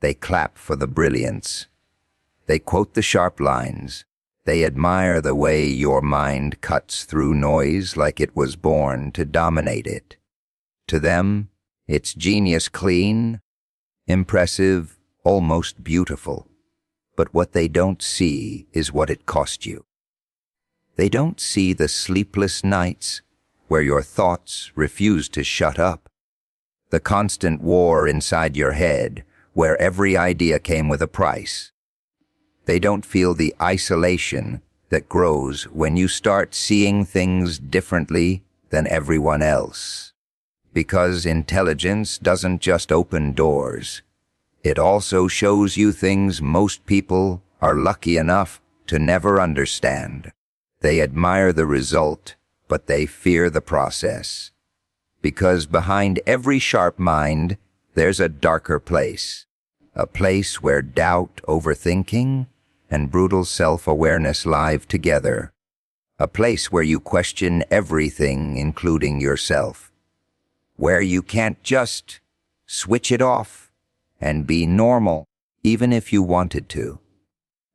They clap for the brilliance. They quote the sharp lines. They admire the way your mind cuts through noise like it was born to dominate it. To them, it's genius clean, impressive, almost beautiful. But what they don't see is what it cost you. They don't see the sleepless nights where your thoughts refuse to shut up, the constant war inside your head where every idea came with a price. They don't feel the isolation that grows when you start seeing things differently than everyone else. Because intelligence doesn't just open doors. It also shows you things most people are lucky enough to never understand. They admire the result, but they fear the process. Because behind every sharp mind, there's a darker place. A place where doubt, overthinking, and brutal self-awareness live together. A place where you question everything, including yourself. Where you can't just switch it off and be normal, even if you wanted to.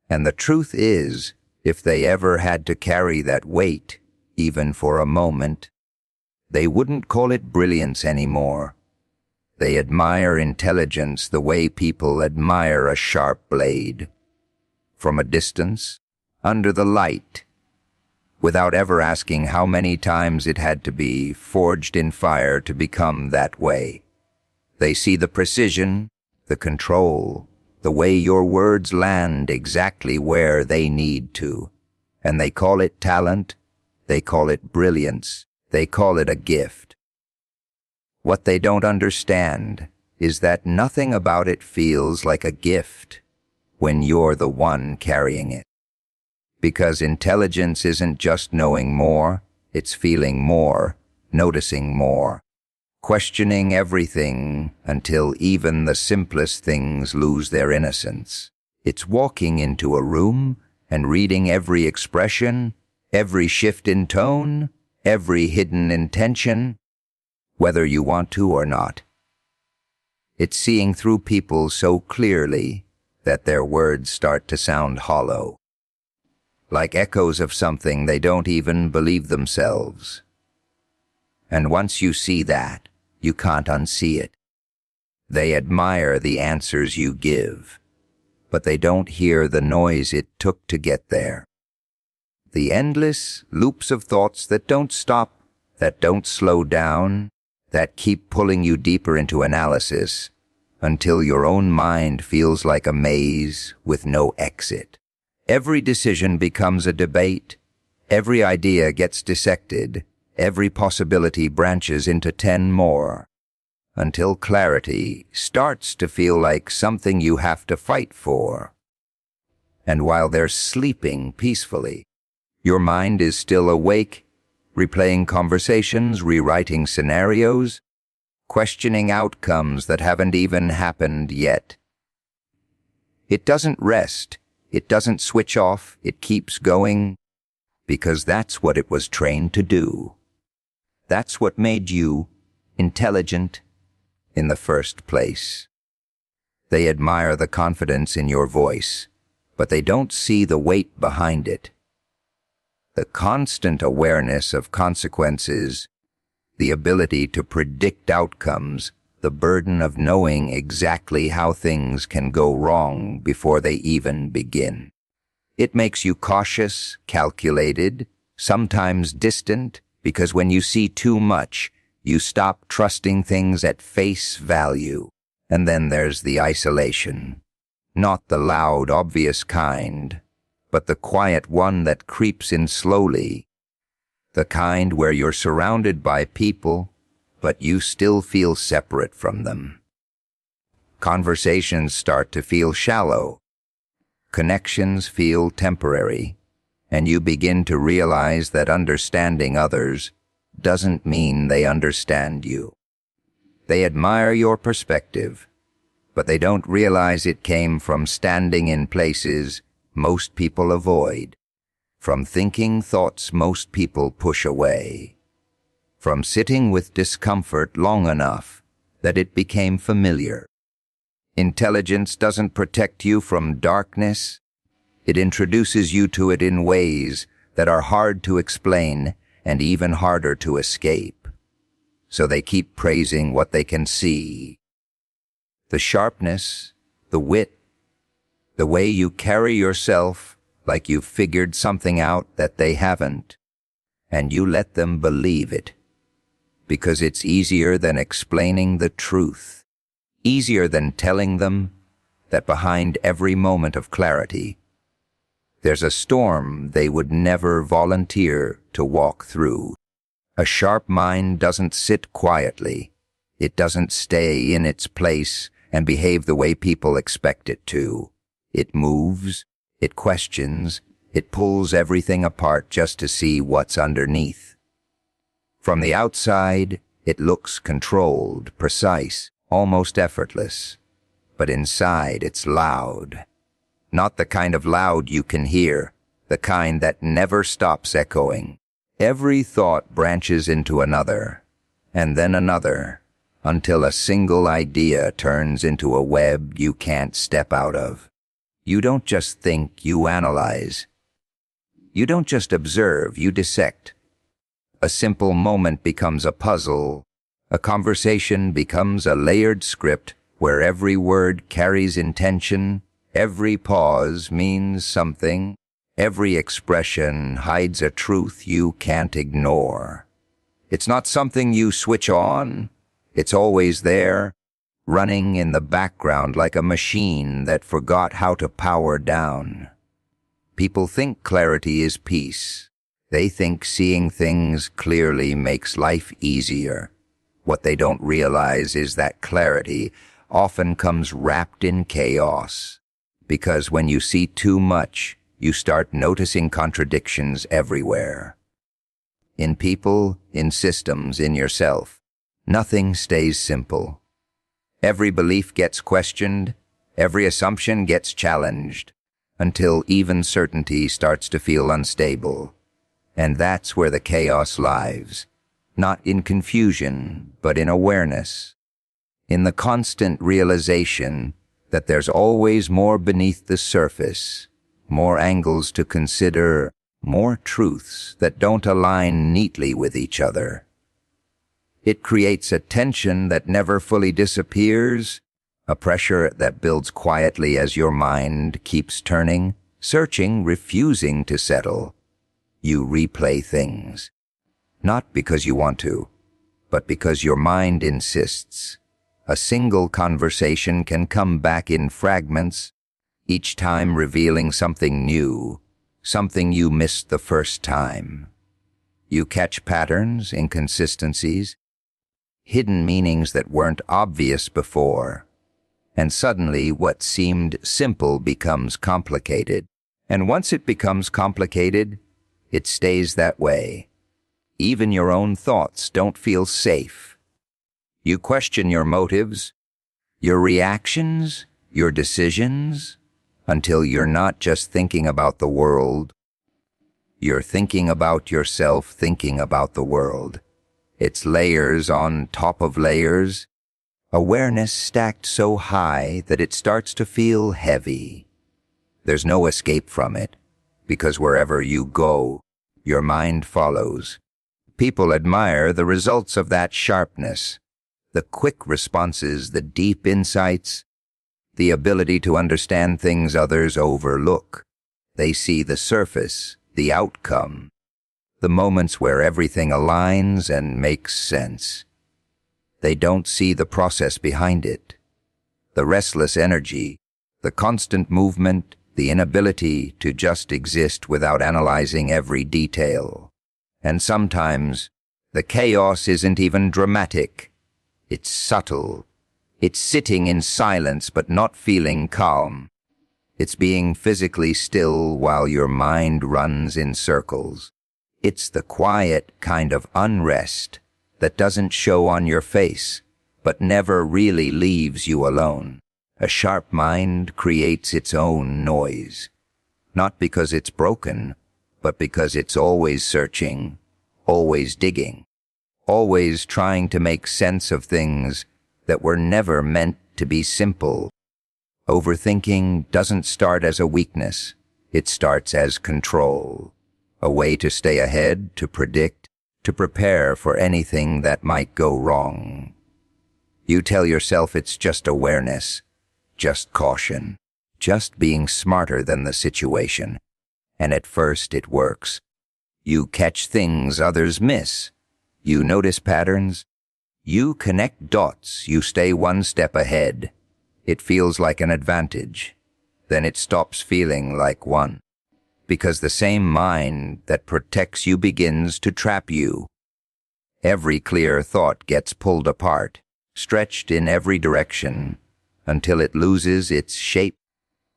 And the truth is, if they ever had to carry that weight, even for a moment, they wouldn't call it brilliance anymore. They admire intelligence the way people admire a sharp blade. From a distance, under the light, without ever asking how many times it had to be forged in fire to become that way. They see the precision, the control, the way your words land exactly where they need to. And they call it talent, they call it brilliance, they call it a gift. What they don't understand is that nothing about it feels like a gift when you're the one carrying it. Because intelligence isn't just knowing more, it's feeling more, noticing more, questioning everything until even the simplest things lose their innocence. It's walking into a room and reading every expression, every shift in tone, every hidden intention, whether you want to or not. It's seeing through people so clearly that their words start to sound hollow, like echoes of something they don't even believe themselves. And once you see that, you can't unsee it. They admire the answers you give, but they don't hear the noise it took to get there. The endless loops of thoughts that don't stop, that don't slow down, that keep pulling you deeper into analysis until your own mind feels like a maze with no exit. Every decision becomes a debate, every idea gets dissected, every possibility branches into 10 more, until clarity starts to feel like something you have to fight for. And while they're sleeping peacefully, your mind is still awake, replaying conversations, rewriting scenarios, questioning outcomes that haven't even happened yet. It doesn't rest, it doesn't switch off, it keeps going, because that's what it was trained to do. That's what made you intelligent in the first place. They admire the confidence in your voice, but they don't see the weight behind it. The constant awareness of consequences, the ability to predict outcomes, the burden of knowing exactly how things can go wrong before they even begin. It makes you cautious, calculated, sometimes distant, because when you see too much, you stop trusting things at face value. And then there's the isolation. Not the loud, obvious kind, but the quiet one that creeps in slowly. The kind where you're surrounded by people, but you still feel separate from them. Conversations start to feel shallow. Connections feel temporary, and you begin to realize that understanding others doesn't mean they understand you. They admire your perspective, but they don't realize it came from standing in places most people avoid, from thinking thoughts most people push away, from sitting with discomfort long enough that it became familiar. Intelligence doesn't protect you from darkness. It introduces you to it in ways that are hard to explain and even harder to escape. So they keep praising what they can see. The sharpness, the wit, the way you carry yourself like you've figured something out that they haven't, and you let them believe it, because it's easier than explaining the truth, easier than telling them that behind every moment of clarity, there's a storm they would never volunteer to walk through. A sharp mind doesn't sit quietly. It doesn't stay in its place and behave the way people expect it to. It moves, it questions, it pulls everything apart just to see what's underneath. From the outside, it looks controlled, precise, almost effortless. But inside, it's loud. Not the kind of loud you can hear, the kind that never stops echoing. Every thought branches into another, and then another, until a single idea turns into a web you can't step out of. You don't just think, you analyze. You don't just observe, you dissect. A simple moment becomes a puzzle. A conversation becomes a layered script where every word carries intention, every pause means something, every expression hides a truth you can't ignore. It's not something you switch on. It's always there, running in the background like a machine that forgot how to power down. People think clarity is peace. They think seeing things clearly makes life easier. What they don't realize is that clarity often comes wrapped in chaos. Because when you see too much, you start noticing contradictions everywhere. In people, in systems, in yourself, nothing stays simple. Every belief gets questioned, every assumption gets challenged, until even certainty starts to feel unstable. And that's where the chaos lies, not in confusion, but in awareness, in the constant realization that there's always more beneath the surface, more angles to consider, more truths that don't align neatly with each other. It creates a tension that never fully disappears, a pressure that builds quietly as your mind keeps turning, searching, refusing to settle. You replay things, not because you want to, but because your mind insists. A single conversation can come back in fragments, each time revealing something new, something you missed the first time. You catch patterns, inconsistencies, hidden meanings that weren't obvious before, and suddenly what seemed simple becomes complicated. And once it becomes complicated, it stays that way. Even your own thoughts don't feel safe. You question your motives, your reactions, your decisions, until you're not just thinking about the world. You're thinking about yourself, thinking about the world. It's layers on top of layers, awareness stacked so high that it starts to feel heavy. There's no escape from it, because wherever you go, your mind follows. People admire the results of that sharpness, the quick responses, the deep insights, the ability to understand things others overlook. They see the surface, the outcome, the moments where everything aligns and makes sense. They don't see the process behind it, the restless energy, the constant movement, the inability to just exist without analyzing every detail. And sometimes, the chaos isn't even dramatic. It's subtle. It's sitting in silence but not feeling calm. It's being physically still while your mind runs in circles. It's the quiet kind of unrest that doesn't show on your face, but never really leaves you alone. A sharp mind creates its own noise, not because it's broken, but because it's always searching, always digging, always trying to make sense of things that were never meant to be simple. Overthinking doesn't start as a weakness. It starts as control, a way to stay ahead, to predict, to prepare for anything that might go wrong. You tell yourself it's just awareness, just caution, just being smarter than the situation. And at first it works. You catch things others miss. You notice patterns. You connect dots. You stay one step ahead. It feels like an advantage. Then it stops feeling like one. Because the same mind that protects you begins to trap you. Every clear thought gets pulled apart, stretched in every direction, until it loses its shape.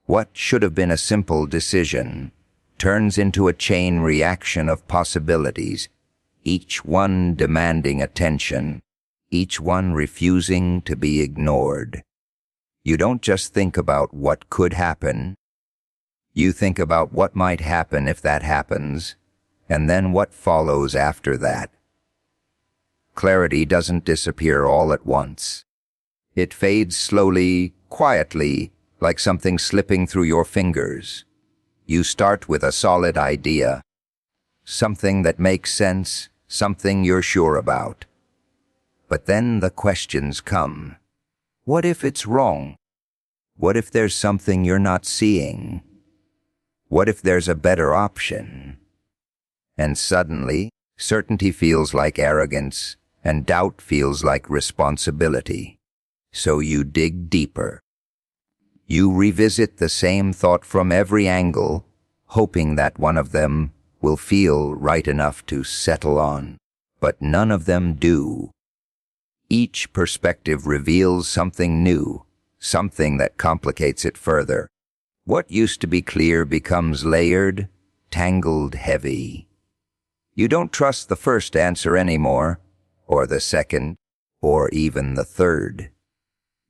What should have been a simple decision turns into a chain reaction of possibilities, each one demanding attention, each one refusing to be ignored. You don't just think about what could happen. You think about what might happen if that happens, and then what follows after that. Clarity doesn't disappear all at once. It fades slowly, quietly, like something slipping through your fingers. You start with a solid idea, something that makes sense, something you're sure about. But then the questions come. What if it's wrong? What if there's something you're not seeing? What if there's a better option? And suddenly, certainty feels like arrogance, and doubt feels like responsibility. So you dig deeper. You revisit the same thought from every angle, hoping that one of them will feel right enough to settle on. But none of them do. Each perspective reveals something new, something that complicates it further. What used to be clear becomes layered, tangled, heavy. You don't trust the first answer anymore, or the second, or even the third.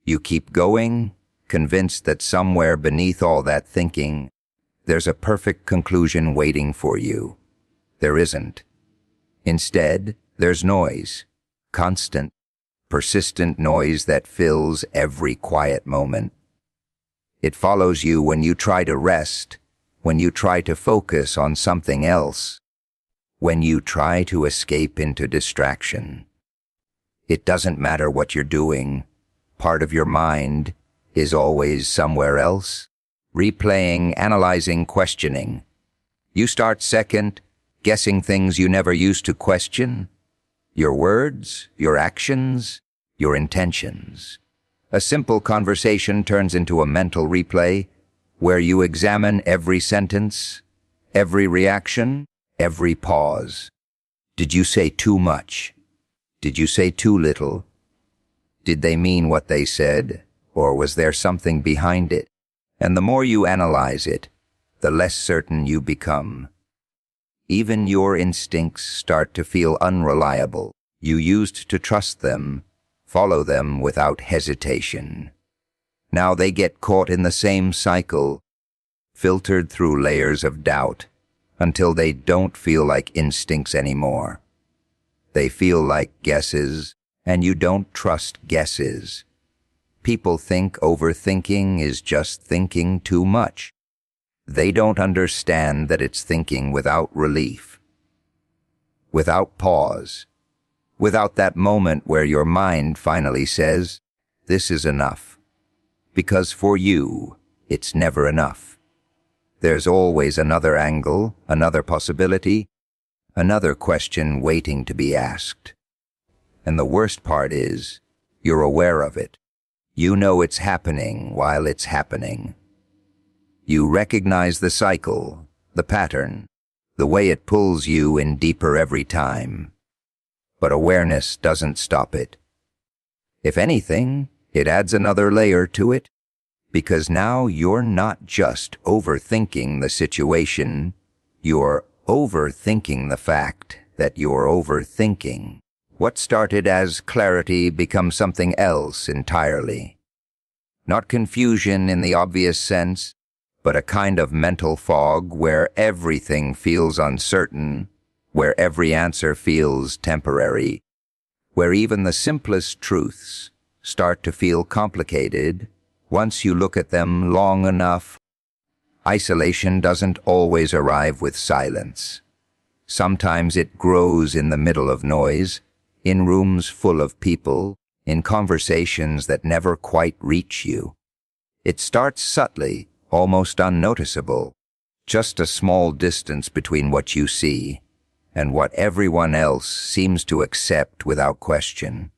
You keep going, convinced that somewhere beneath all that thinking, there's a perfect conclusion waiting for you. There isn't. Instead, there's noise, constant, persistent noise that fills every quiet moment. It follows you when you try to rest, when you try to focus on something else, when you try to escape into distraction. It doesn't matter what you're doing. Part of your mind is always somewhere else, replaying, analyzing, questioning. You start second, guessing things you never used to question. Your words, your actions, your intentions. A simple conversation turns into a mental replay where you examine every sentence, every reaction, every pause. Did you say too much? Did you say too little? Did they mean what they said, or was there something behind it? And the more you analyze it, the less certain you become. Even your instincts start to feel unreliable. You used to trust them, follow them without hesitation. Now they get caught in the same cycle, filtered through layers of doubt, until they don't feel like instincts anymore. They feel like guesses, and you don't trust guesses. People think overthinking is just thinking too much. They don't understand that it's thinking without relief, without pause, without that moment where your mind finally says, "This is enough." Because for you, it's never enough. There's always another angle, another possibility, another question waiting to be asked. And the worst part is, you're aware of it. You know it's happening while it's happening. You recognize the cycle, the pattern, the way it pulls you in deeper every time. But awareness doesn't stop it. If anything, it adds another layer to it, because now you're not just overthinking the situation, you're overthinking the fact that you're overthinking. What started as clarity becomes something else entirely. Not confusion in the obvious sense, but a kind of mental fog where everything feels uncertain, where every answer feels temporary, where even the simplest truths start to feel complicated Once you look at them long enough, isolation doesn't always arrive with silence. Sometimes it grows in the middle of noise, in rooms full of people, in conversations that never quite reach you. It starts subtly, almost unnoticeable, just a small distance between what you see and what everyone else seems to accept without question.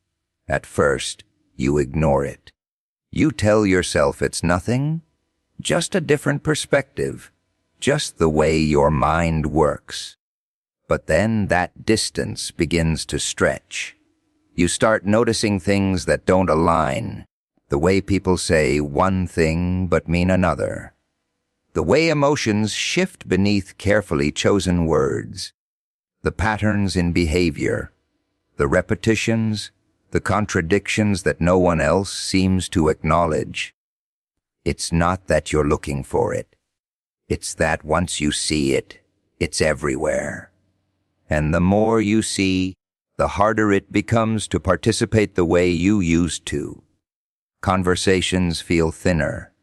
At first, you ignore it. You tell yourself it's nothing, just a different perspective, just the way your mind works. But then that distance begins to stretch. You start noticing things that don't align, the way people say one thing but mean another, the way emotions shift beneath carefully chosen words, the patterns in behavior, the repetitions, the contradictions that no one else seems to acknowledge. It's not that you're looking for it. It's that once you see it, it's everywhere. And the more you see, the harder it becomes to participate the way you used to. Conversations feel thinner,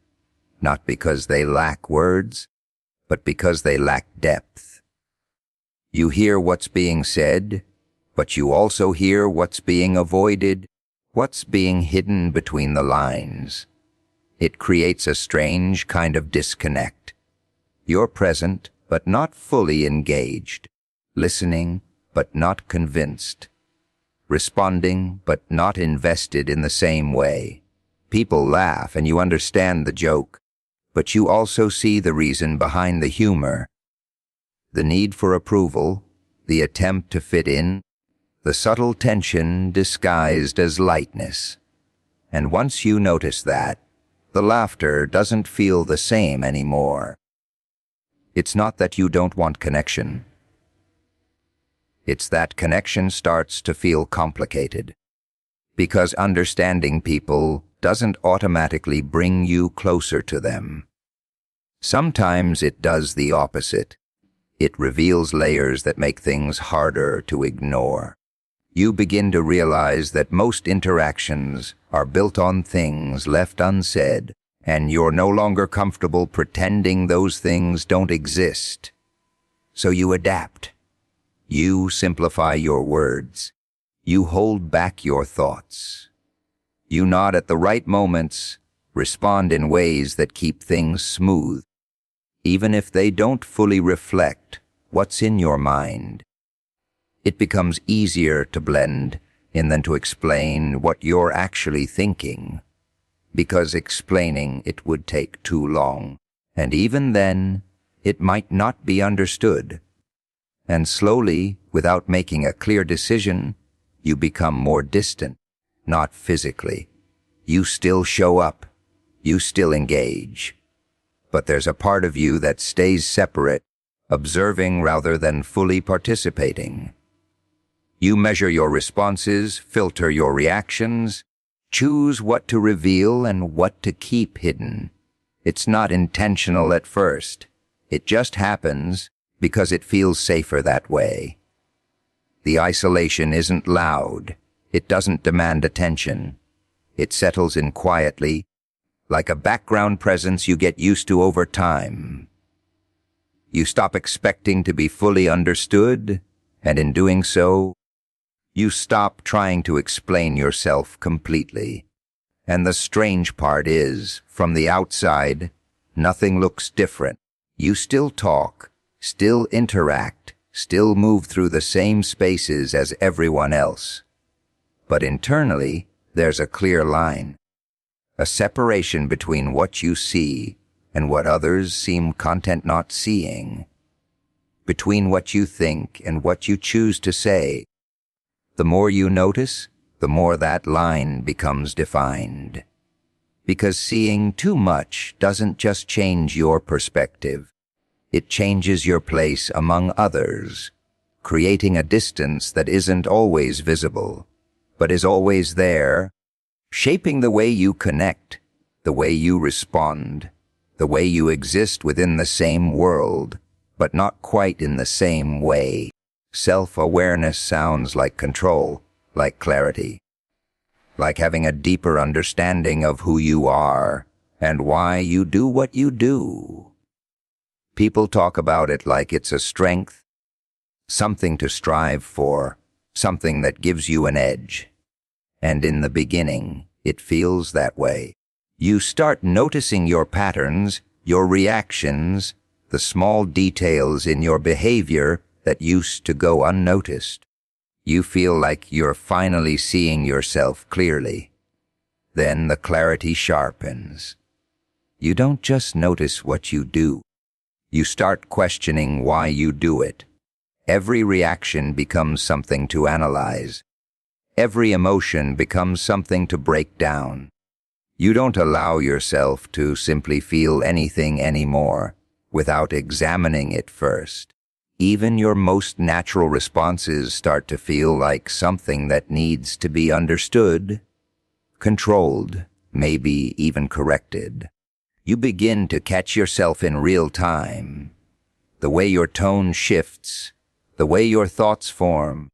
not because they lack words, but because they lack depth. You hear what's being said, but you also hear what's being avoided, what's being hidden between the lines. It creates a strange kind of disconnect. You're present, but not fully engaged, listening, but not convinced, responding, but not invested in the same way. People laugh and you understand the joke, but you also see the reason behind the humor. The need for approval, the attempt to fit in, the subtle tension disguised as lightness. And once you notice that, the laughter doesn't feel the same anymore. It's not that you don't want connection. It's that connection starts to feel complicated, because understanding people doesn't automatically bring you closer to them. Sometimes it does the opposite. It reveals layers that make things harder to ignore. You begin to realize that most interactions are built on things left unsaid, and you're no longer comfortable pretending those things don't exist. So you adapt. You simplify your words. You hold back your thoughts. You nod at the right moments, respond in ways that keep things smooth, even if they don't fully reflect what's in your mind. It becomes easier to blend in than to explain what you're actually thinking, because explaining it would take too long, and even then, it might not be understood. And slowly, without making a clear decision, you become more distant, not physically. You still show up, you still engage, but there's a part of you that stays separate, observing rather than fully participating. You measure your responses, filter your reactions, choose what to reveal and what to keep hidden. It's not intentional at first. It just happens because it feels safer that way. The isolation isn't loud. It doesn't demand attention. It settles in quietly, like a background presence you get used to over time. You stop expecting to be fully understood, and in doing so, you stop trying to explain yourself completely. And the strange part is, from the outside, nothing looks different. You still talk, still interact, still move through the same spaces as everyone else. But internally, there's a clear line, a separation between what you see and what others seem content not seeing, between what you think and what you choose to say. The more you notice, the more that line becomes defined. Because seeing too much doesn't just change your perspective, it changes your place among others, creating a distance that isn't always visible, but is always there, shaping the way you connect, the way you respond, the way you exist within the same world, but not quite in the same way. Self-awareness sounds like control, like clarity, like having a deeper understanding of who you are, and why you do what you do. People talk about it like it's a strength, something to strive for, something that gives you an edge. And in the beginning, it feels that way. You start noticing your patterns, your reactions, the small details in your behavior that used to go unnoticed. You feel like you're finally seeing yourself clearly. Then the clarity sharpens. You don't just notice what you do. You start questioning why you do it. Every reaction becomes something to analyze. Every emotion becomes something to break down. You don't allow yourself to simply feel anything anymore without examining it first. Even your most natural responses start to feel like something that needs to be understood, controlled, maybe even corrected. You begin to catch yourself in real time. The way your tone shifts, the way your thoughts form,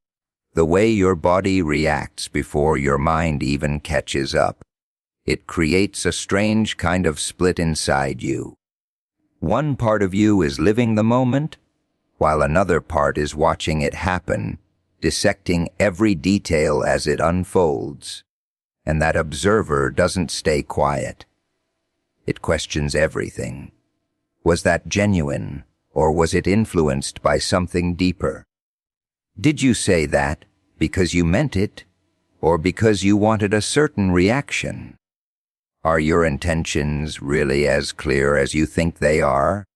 the way your body reacts before your mind even catches up. It creates a strange kind of split inside you. One part of you is living the moment, while another part is watching it happen, dissecting every detail as it unfolds. And that observer doesn't stay quiet. It questions everything. Was that genuine, or was it influenced by something deeper? Did you say that because you meant it, or because you wanted a certain reaction? Are your intentions really as clear as you think they are?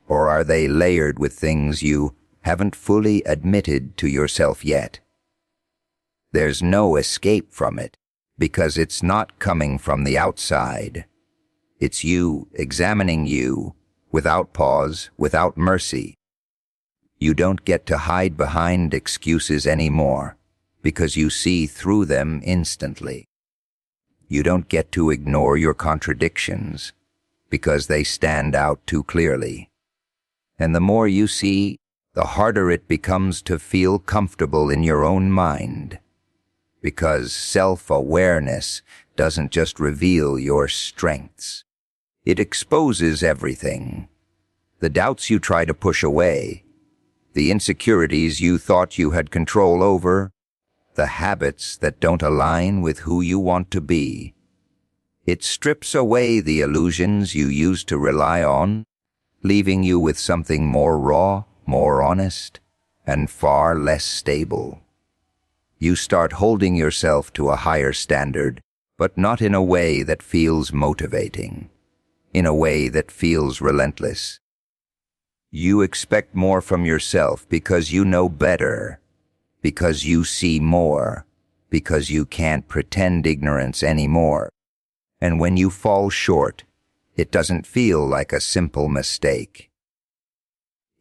Or are they layered with things you haven't fully admitted to yourself yet? There's no escape from it, because it's not coming from the outside. It's you examining you, without pause, without mercy. You don't get to hide behind excuses anymore, because you see through them instantly. You don't get to ignore your contradictions, because they stand out too clearly. And the more you see, the harder it becomes to feel comfortable in your own mind. Because self-awareness doesn't just reveal your strengths. It exposes everything. The doubts you try to push away, the insecurities you thought you had control over, the habits that don't align with who you want to be. It strips away the illusions you used to rely on, leaving you with something more raw, more honest, and far less stable. You start holding yourself to a higher standard, but not in a way that feels motivating, in a way that feels relentless. You expect more from yourself because you know better, because you see more, because you can't pretend ignorance anymore. And when you fall short, it doesn't feel like a simple mistake.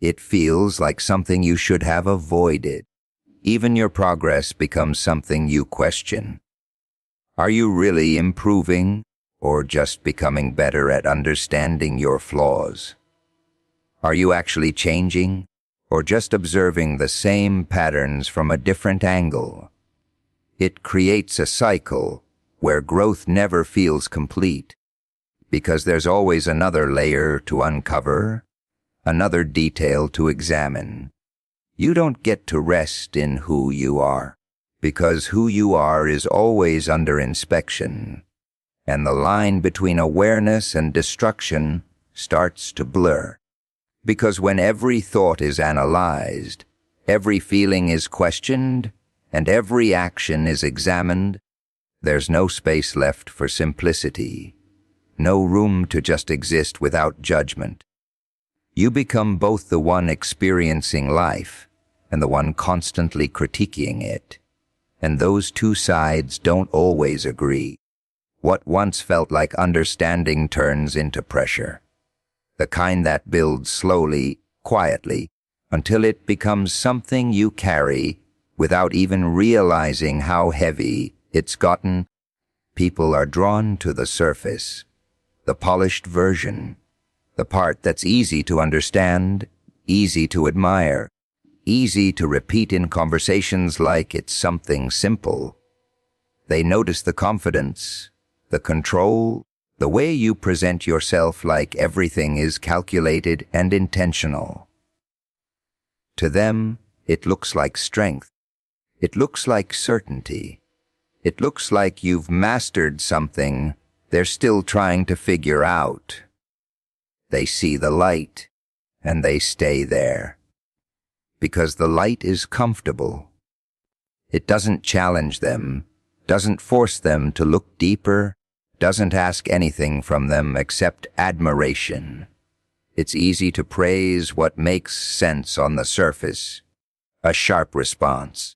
It feels like something you should have avoided. Even your progress becomes something you question. Are you really improving, or just becoming better at understanding your flaws? Are you actually changing, or just observing the same patterns from a different angle? It creates a cycle where growth never feels complete, because there's always another layer to uncover, another detail to examine. You don't get to rest in who you are, because who you are is always under inspection, and the line between awareness and destruction starts to blur. Because when every thought is analyzed, every feeling is questioned, and every action is examined, there's no space left for simplicity, no room to just exist without judgment. You become both the one experiencing life and the one constantly critiquing it. And those two sides don't always agree. What once felt like understanding turns into pressure. The kind that builds slowly, quietly, until it becomes something you carry without even realizing how heavy it's gotten. People are drawn to the surface, the polished version, the part that's easy to understand, easy to admire, easy to repeat in conversations like it's something simple. They notice the confidence, the control, The way you present yourself like everything is calculated and intentional. To them, it looks like strength. It looks like certainty. It looks like you've mastered something they're still trying to figure out. They see the light, and they stay there. Because the light is comfortable. It doesn't challenge them, doesn't force them to look deeper, doesn't ask anything from them except admiration. It's easy to praise what makes sense on the surface. A sharp response,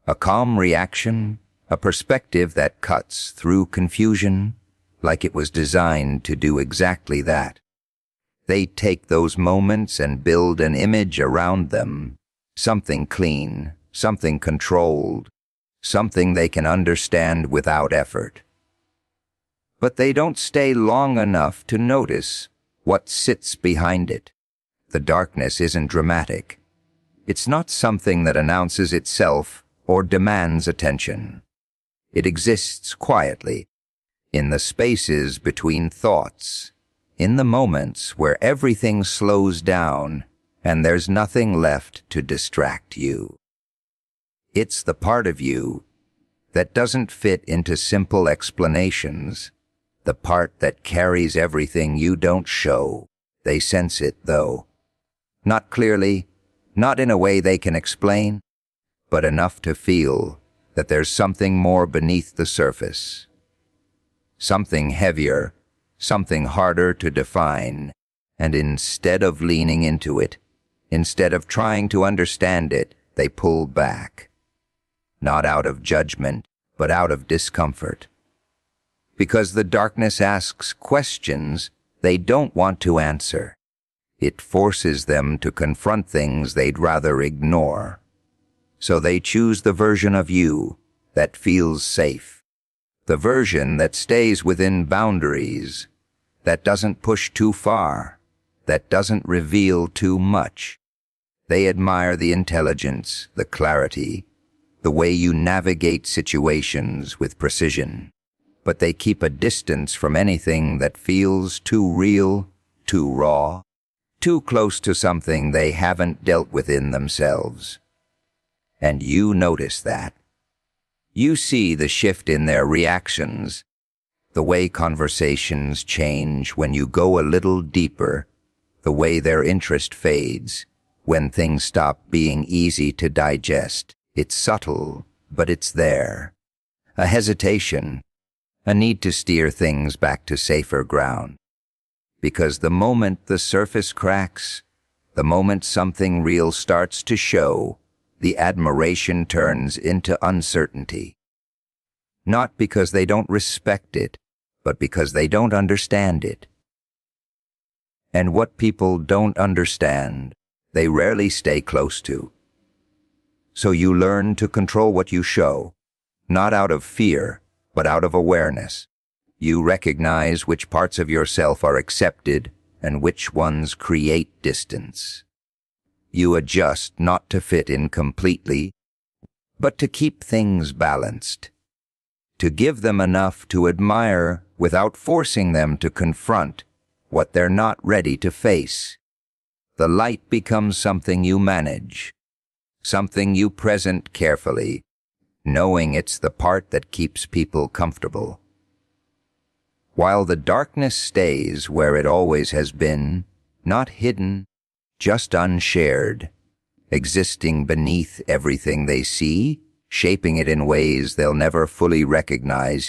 a calm reaction, a perspective that cuts through confusion, like it was designed to do exactly that. They take those moments and build an image around them, something clean, something controlled, something they can understand without effort. But they don't stay long enough to notice what sits behind it. The darkness isn't dramatic. It's not something that announces itself or demands attention. It exists quietly, in the spaces between thoughts, in the moments where everything slows down and there's nothing left to distract you. It's the part of you that doesn't fit into simple explanations, the part that carries everything you don't show. They sense it, though. Not clearly, not in a way they can explain, but enough to feel that there's something more beneath the surface. Something heavier, something harder to define, and instead of leaning into it, instead of trying to understand it, they pull back. Not out of judgment, but out of discomfort. Because the darkness asks questions they don't want to answer. It forces them to confront things they'd rather ignore. So they choose the version of you that feels safe, the version that stays within boundaries, that doesn't push too far, that doesn't reveal too much. They admire the intelligence, the clarity, the way you navigate situations with precision. But they keep a distance from anything that feels too real, too raw, too close to something they haven't dealt with in themselves. And you notice that. You see the shift in their reactions, the way conversations change when you go a little deeper, the way their interest fades when things stop being easy to digest. It's subtle, but it's there. A hesitation, a need to steer things back to safer ground. Because the moment the surface cracks, the moment something real starts to show, the admiration turns into uncertainty. Not because they don't respect it, but because they don't understand it. And what people don't understand, they rarely stay close to. So you learn to control what you show, not out of fear, but out of awareness. You recognize which parts of yourself are accepted and which ones create distance. You adjust not to fit in completely, but to keep things balanced, to give them enough to admire without forcing them to confront what they're not ready to face. The light becomes something you manage, something you present carefully, knowing it's the part that keeps people comfortable. While the darkness stays where it always has been, not hidden, just unshared, existing beneath everything they see, shaping it in ways they'll never fully recognize.